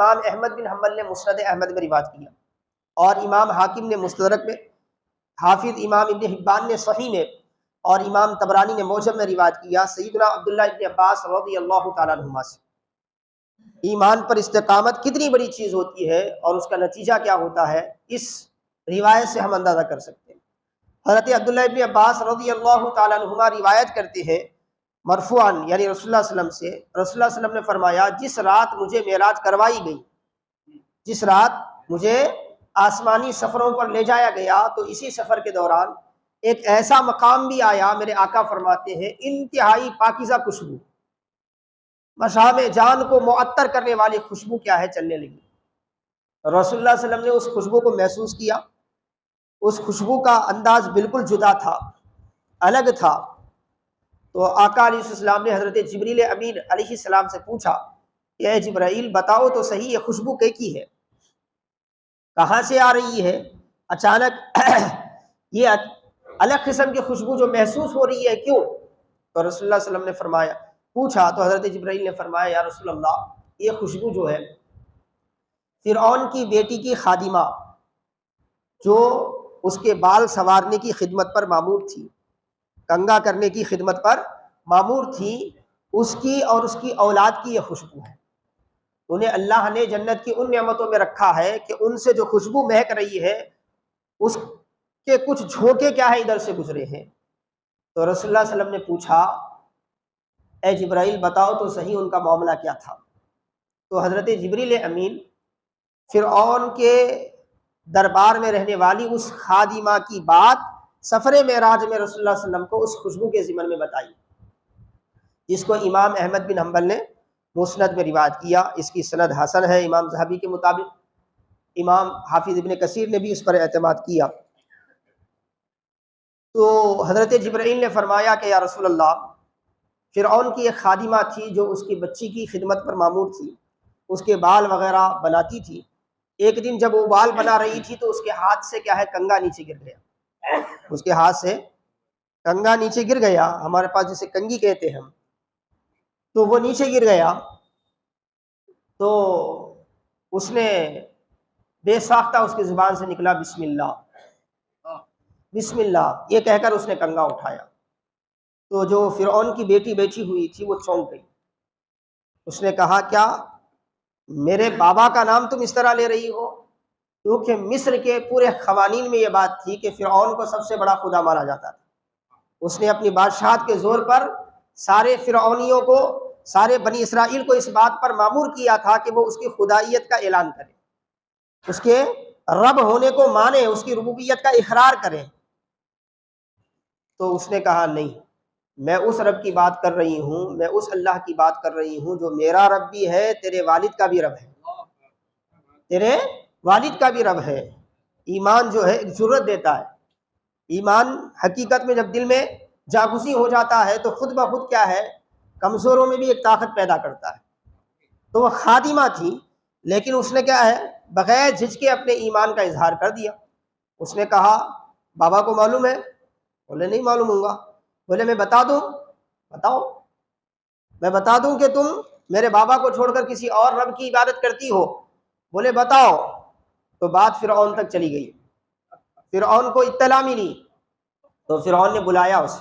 امام احمد بن حنبل نے مسند احمد میں روایت کیا، اور امام حاکم نے مستدرک میں، حافظ امام ابن حبان نے صحیح میں، اور امام طبرانی نے موجم میں روایت کیا سیدنا عبداللہ ابن عباس رضی اللہ تعالیٰ عنہما سے۔ ایمان پر استقامت کتنی بڑی چیز ہوتی ہے اور اس کا نتیجہ کیا ہوتا ہے، اس روایت سے ہم اندازہ کر سکتے ہیں۔ حضرت عبداللہ ابن عباس رضی اللہ تعالیٰ عنہما روایت کرتے ہیں مرفوعاً، یعنی رسول اللہ صلی اللہ علیہ وسلم سے، رسول اللہ صلی اللہ علیہ وسلم نے فرمایا جس رات مجھے معراج کروائی گئی، جس رات مجھے آسمانی سفروں پر لے جایا گیا، تو اسی سفر کے دوران ایک ایسا مقام بھی آیا، میرے آقا فرماتے ہیں انتہائی پاکیزہ خوشبو، مشام جان کو معطر کرنے والی خوشبو کیا ہے چلنے لگی۔ رسول اللہ صلی اللہ علیہ وسلم نے اس خوشبو کو محسوس کیا، اس خوشبو کا انداز بالکل جدا تھا، الگ تھا۔ تو آقا علیہ السلام نے حضرت جبریل امین علیہ السلام سے پوچھا کہ اے جبرائیل بتاؤ تو صحیح یہ خوشبو کی ہے، کہاں سے آ رہی ہے؟ اچانک یہ الگ قسم کی خوشبو جو محسوس ہو رہی ہے کیوں؟ تو رسول اللہ صلی اللہ علیہ وسلم نے فرمایا، پوچھا تو حضرت جبرائیل نے فرمایا یا رسول اللہ یہ خوشبو جو ہے فرعون کی بیٹی کی خادمہ جو اس کے بال سنوارنے کی خدمت پر مامور تھی، کنگا کرنے کی خدمت پر مامور تھی، اس کی اور اس کی اولاد کی یہ خوشبو ہے۔ انہیں اللہ نے جنت کی ان نعمتوں میں رکھا ہے کہ ان سے جو خوشبو مہک رہی ہے اس کے کچھ جھونکے کیا ہے ادھر سے گزرے ہیں۔ تو رسول اللہ صلی اللہ علیہ وسلم نے پوچھا اے جبرائیل بتاؤ تو صحیح ان کا معاملہ کیا تھا؟ تو حضرت جبریل امین فرعون کے دربار میں رہنے والی اس خادمہ کی بات سفر معراج میں رسول اللہ صلی اللہ علیہ وسلم کو اس خوشبو کے ضمن میں بتائی، جس کو امام احمد بن حنبل نے مسند میں روایت کیا۔ اس کی سند حسن ہے امام ذہبی کے مطابق، امام حافظ ابن کثیر نے بھی اس پر اعتماد کیا۔ تو حضرت جبرائیل نے فرمایا کہ یا رسول اللہ فرعون کی ایک خادمہ تھی جو اس کی بچی کی خدمت پر مامور تھی، اس کے بال وغیرہ بناتی تھی۔ ایک دن جب وہ بال بنا رہی تھی تو اس کے ہاتھ سے کیا ہے کنگا نیچے گر گیا، اس کے ہاتھ سے کنگا نیچے گر گیا، ہمارے پاس جسے کنگھی کہتے ہیں ہم، تو وہ نیچے گر گیا۔ تو اس نے بے ساختہ اس کی زبان سے نکلا بسم اللہ، بسم اللہ یہ کہہ کر اس نے کنگا اٹھایا۔ تو جو فرعون کی بیٹی بیٹھی ہوئی تھی وہ چونک گئی، اس نے کہا کیا میرے بابا کا نام تم اس طرح لے رہی ہو؟ کیونکہ مصر کے پورے قوانین میں یہ بات تھی کہ فرعون کو سب سے بڑا خدا مانا جاتا تھا۔ اس نے اپنی بادشاہت کے زور پر سارے فرعونیوں کو، سارے بنی اسرائیل کو اس بات پر مامور کیا تھا کہ وہ اس کی خدائیت کا اعلان کریں، اس کے رب ہونے کو مانے، اس کی ربوبیت کا اقرار کریں۔ تو اس نے کہا نہیں، میں اس رب کی بات کر رہی ہوں، میں اس اللہ کی بات کر رہی ہوں جو میرا رب بھی ہے، تیرے والد کا بھی رب ہے، تیرے والد کا بھی رب ہے۔ ایمان جو ہے ایک جرأت دیتا ہے، ایمان حقیقت میں جب دل میں جاگزی ہو جاتا ہے تو خود بخود کیا ہے کمزوروں میں بھی ایک طاقت پیدا کرتا ہے۔ تو وہ خادمہ تھی لیکن اس نے کیا ہے بغیر جھجکے اپنے ایمان کا اظہار کر دیا۔ اس نے کہا بابا کو معلوم ہے؟ بولے نہیں معلوم ہوگا۔ بولے میں بتا دوں؟ بتاؤ، میں بتا دوں کہ تم میرے بابا کو چھوڑ کر کسی اور رب کی عبادت کرتی ہو؟ بولے بتاؤ۔ تو بات فرعون تک چلی گئی، فرعون کو اطلاع ملی، تو فرعون نے بلایا اسے،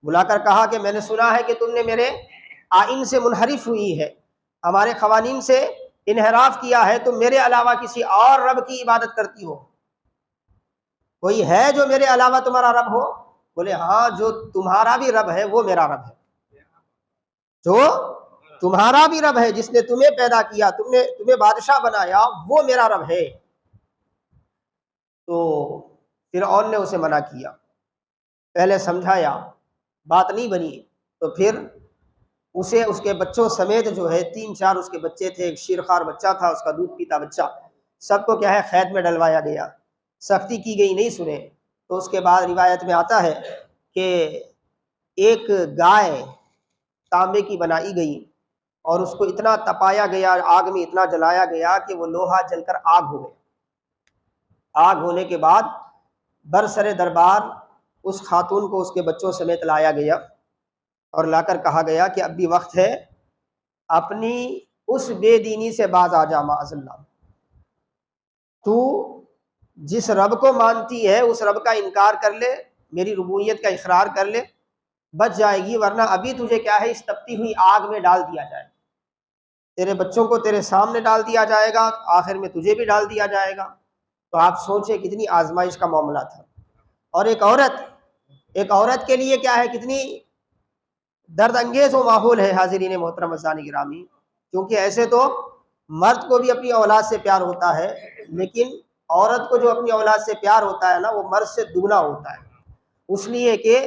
بلا کر کہا کہ میں نے سنا ہے کہ تم نے میرے آئین سے منحرف ہوئی ہے، ہمارے قوانین سے انحراف کیا ہے، تم میرے علاوہ کسی اور رب کی عبادت کرتی ہو، کوئی ہے جو میرے علاوہ تمہارا رب ہو؟ بولے ہاں، جو تمہارا بھی رب ہے وہ میرا رب ہے، جو تمہارا بھی رب ہے جس نے تمہیں پیدا کیا، تمہیں بادشاہ بنایا، وہ میرا رب ہے۔ تو فرعون نے اسے منع کیا، پہلے سمجھایا، بات نہیں بنی، تو پھر اسے اس کے بچوں سمیت جو ہے 3-4 اس کے بچے تھے، ایک شیرخوار بچہ تھا، اس کا دودھ پیتا بچہ، سب کو کیا ہے قید میں ڈلوایا گیا، سختی کی گئی، نہیں سنے۔ تو اس کے بعد روایت میں آتا ہے کہ ایک گائے تانبے کی بنائی گئی اور اس کو اتنا تپایا گیا، آگ میں اتنا جلایا گیا کہ وہ لوہا جل کر آگ ہو گیا۔ آگ ہونے کے بعد برسر دربار اس خاتون کو اس کے بچوں سمیت لایا گیا اور لا کر کہا گیا کہ اب بھی وقت ہے، اپنی اس بے دینی سے باز آ جا معاذ اللہ۔ تو جس رب کو مانتی ہے اس رب کا انکار کر لے، میری ربوبیت کا اقرار کر لے، بچ جائے گی، ورنہ ابھی تجھے کیا ہے، اس تپتی ہوئی آگ میں ڈال دیا جائے گا۔ تیرے بچوں کو تیرے سامنے ڈال دیا جائے گا، آخر میں تجھے بھی ڈال دیا جائے گا۔ تو آپ سوچیں کتنی آزمائش کا معاملہ تھا۔ اور ایک عورت کے لیے کیا ہے، کتنی درد انگیز وہ ماحول ہے حاضرین محترم عزیزان گرامی، کیونکہ ایسے تو مرد کو بھی اپنی اولاد سے پیار ہوتا ہے، لیکن عورت کو جو اپنی اولاد سے پیار ہوتا ہے نا، وہ مرد سے دگنا ہوتا ہے، اس لیے کہ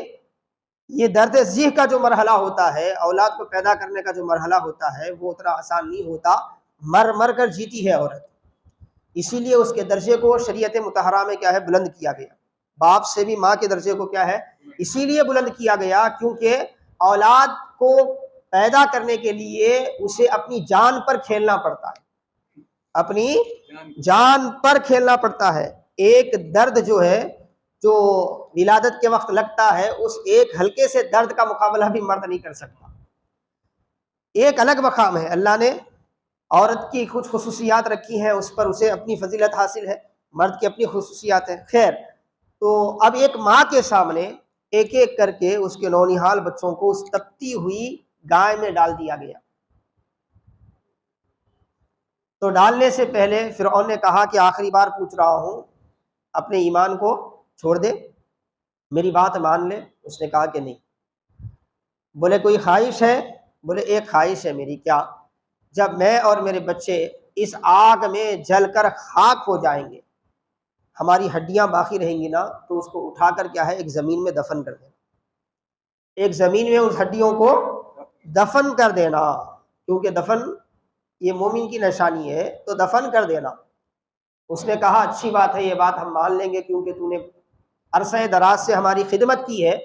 یہ درد ذیح کا جو مرحلہ ہوتا ہے، اولاد کو پیدا کرنے کا جو مرحلہ ہوتا ہے، وہ اتنا آسان نہیں ہوتا، مر مر کر جیتی ہے عورت۔ اسی لیے اس کے درجے کو شریعت مطہرہ میں کیا ہے، بلند کیا گیا۔ باپ سے بھی ماں کے درجے کو کیا ہے، اسی لیے بلند کیا گیا کیونکہ اولاد کو پیدا کرنے کے لیے اسے اپنی جان پر کھیلنا پڑتا ہے، اپنی جان پر کھیلنا پڑتا ہے۔ ایک درد جو ہے، جو ولادت کے وقت لگتا ہے، اس ایک ہلکے سے درد کا مقابلہ بھی مرد نہیں کر سکتا۔ ایک الگ مقام ہے، اللہ نے عورت کی کچھ خصوصیات رکھی ہیں، اس پر اسے اپنی فضیلت حاصل ہے، مرد کی اپنی خصوصیات ہیں۔ خیر، تو اب ایک ماں کے سامنے ایک ایک کر کے اس کے نونہال بچوں کو اس تپتی ہوئی گائے میں ڈال دیا گیا۔ تو ڈالنے سے پہلے فرعون نے کہا کہ آخری بار پوچھ رہا ہوں، اپنے ایمان کو چھوڑ دے، میری بات مان لے۔ اس نے کہا کہ نہیں۔ بولے کوئی خواہش ہے؟ بولے ایک خواہش ہے میری۔ کیا؟ جب میں اور میرے بچے اس آگ میں جل کر خاک ہو جائیں گے، ہماری ہڈیاں باقی رہیں گی نا، تو اس کو اٹھا کر کیا ہے، ایک زمین میں دفن کر دینا، ایک زمین میں اس ہڈیوں کو دفن کر دینا، کیونکہ دفن یہ مومن کی نشانی ہے، تو دفن کر دینا۔ اس نے کہا اچھی بات ہے، یہ بات ہم مان لیں گے، کیونکہ تو نے عرصہ دراز سے ہماری خدمت کی ہے،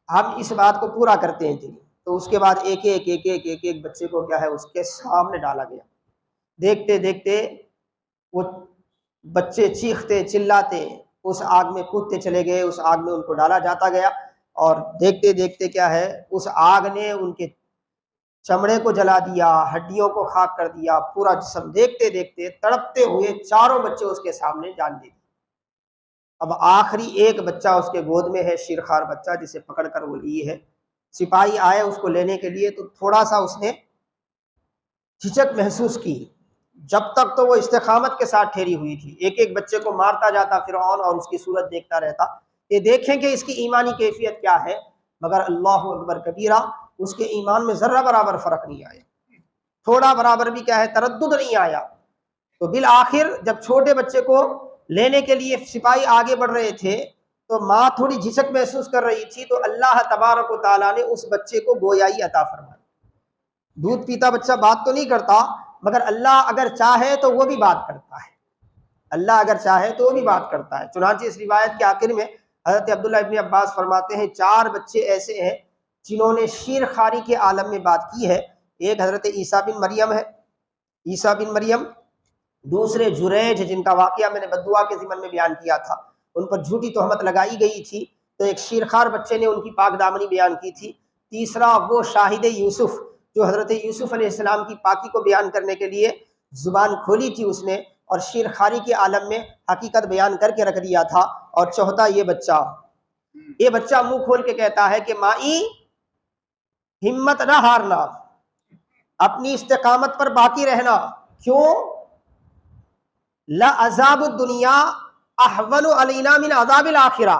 ہم اس بات کو پورا کرتے ہیں تیری۔ تو اس کے بعد ایک ایک بچے کو کیا ہے، اس کے سامنے ڈالا گیا۔ دیکھتے دیکھتے وہ بچے چیختے چلاتے اس آگ میں کودتے چلے گئے، اس آگ میں ان کو ڈالا جاتا گیا، اور دیکھتے دیکھتے کیا ہے، اس آگ نے ان کے چمڑے کو جلا دیا، ہڈیوں کو خاک کر دیا، پورا جسم۔ دیکھتے دیکھتے تڑپتے ہوئے چاروں بچے اس کے سامنے جان دے دی۔ اب آخری ایک بچہ اس کے گود میں ہے، شیرخوار بچہ، جسے پکڑ کر وہ لیے ہے۔ سپاہی آئے اس کو لینے کے لیے، تو تھوڑا سا اس نے جھجک محسوس کی، جب تک تو وہ استقامت کے ساتھ ٹھہری ہوئی تھی۔ ایک ایک بچے کو مارتا جاتا فرعون، اور اس کی صورت دیکھتا رہتا کہ دیکھیں کہ اس کی ایمانی کیفیت کیا ہے، مگر اللہ اکبر کبیرہ، اس کے ایمان میں ذرہ برابر فرق نہیں آیا، تھوڑا برابر بھی کیا ہے، تردد نہیں آیا۔ تو بالآخر جب چھوٹے بچے کو لینے کے لیے سپاہی آگے بڑھ رہے تھے، تو ماں تھوڑی جھجک محسوس کر رہی تھی، تو اللہ تبارک و تعالیٰ نے اس بچے کو گویائی عطا فرمائی۔ دودھ پیتا بچہ بات تو نہیں کرتا، مگر اللہ اگر چاہے تو وہ بھی بات کرتا ہے، اللہ اگر چاہے تو وہ بھی بات کرتا ہے۔ چنانچہ اس روایت کے آخر میں حضرت عبداللہ ابن عباس فرماتے ہیں 4 بچے ایسے ہیں جنہوں نے شیر خاری کے عالم میں بات کی ہے۔ ایک حضرت عیسیٰ بن مریم ہے، عیسیٰ بن مریم، دوسرے جریج، جن کا واقعہ میں نے بددعا کے ضمن میں بیان کیا تھا، ان پر جھوٹی تہمت لگائی گئی تھی، تو ایک شیرخوار بچے نے ان کی پاک دامنی بیان کی تھی۔ تیسرا وہ شاہد یوسف، جو حضرت یوسف علیہ السلام کی پاکی کو بیان کرنے کے لیے زبان کھولی تھی اس نے، اور شیرخواری کے عالم میں حقیقت بیان کر کے رکھ دیا تھا۔ اور چوتھا یہ بچہ منہ کھول کے کہتا ہے کہ مائی ہمت نہ ہارنا، اپنی استقامت پر باقی رہنا۔ کیوں؟ لعذاب الدنیا احون علینا من عذاب الاخرہ۔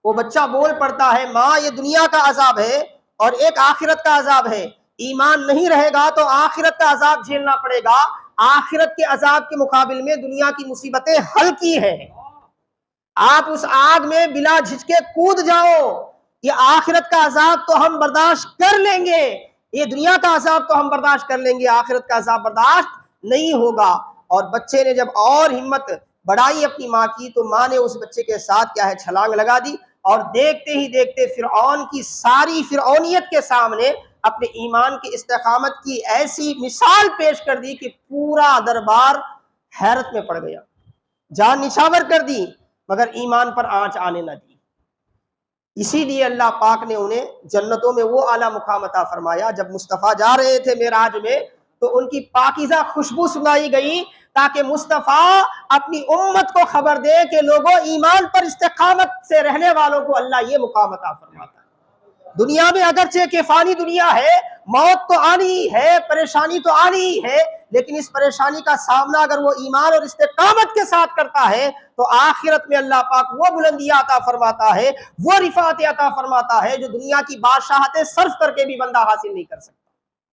وہ بچہ بول پڑتا ہے ماں یہ دنیا کا عذاب ہے اور ایک آخرت کا عذاب ہے، ایمان نہیں رہے گا تو آخرت کا عذاب جھیلنا پڑے گا، آخرت کے عذاب کے مقابل میں دنیا کی مصیبتیں ہلکی ہیں، آپ اس آگ میں بلا جھجکے کود جاؤ، یہ آخرت کا عذاب تو ہم برداشت کر لیں گے، یہ دنیا کا عذاب تو ہم برداشت کر لیں گے، آخرت کا عذاب برداشت نہیں ہوگا۔ اور بچے نے جب اور ہمت بڑھائی اپنی ماں کی، تو ماں نے اس بچے کے ساتھ کیا ہے، چھلانگ لگا دی، اور دیکھتے ہی دیکھتے فرعون کی ساری فرعونیت کے سامنے اپنے ایمان کی استقامت کی ایسی مثال پیش کر دی کہ پورا دربار حیرت میں پڑ گیا، جان نچھاور کر دی، مگر ایمان پر آنچ آنے نہ دی۔ اسی لیے اللہ پاک نے انہیں جنتوں میں وہ اعلیٰ مقام عطا فرمایا۔ جب مصطفیٰ جا رہے تھے معراج میں، تو ان کی پاکیزہ خوشبو سنائی گئی تاکہ مصطفیٰ اپنی امت کو خبر دے کہ لوگوں ایمان پر استقامت سے رہنے والوں کو اللہ یہ مقام عطا فرماتا ہے۔ دنیا میں اگرچہ کہ فانی دنیا ہے، موت تو آنی ہی ہے، پریشانی تو آنی ہی ہے، لیکن اس پریشانی کا سامنا اگر وہ ایمان اور استقامت کے ساتھ کرتا ہے تو آخرت میں اللہ پاک وہ بلندیاں عطا فرماتا ہے، وہ رفعت عطا فرماتا ہے جو دنیا کی بادشاہتیں صرف کر کے بھی بندہ حاصل نہیں کر سکتا۔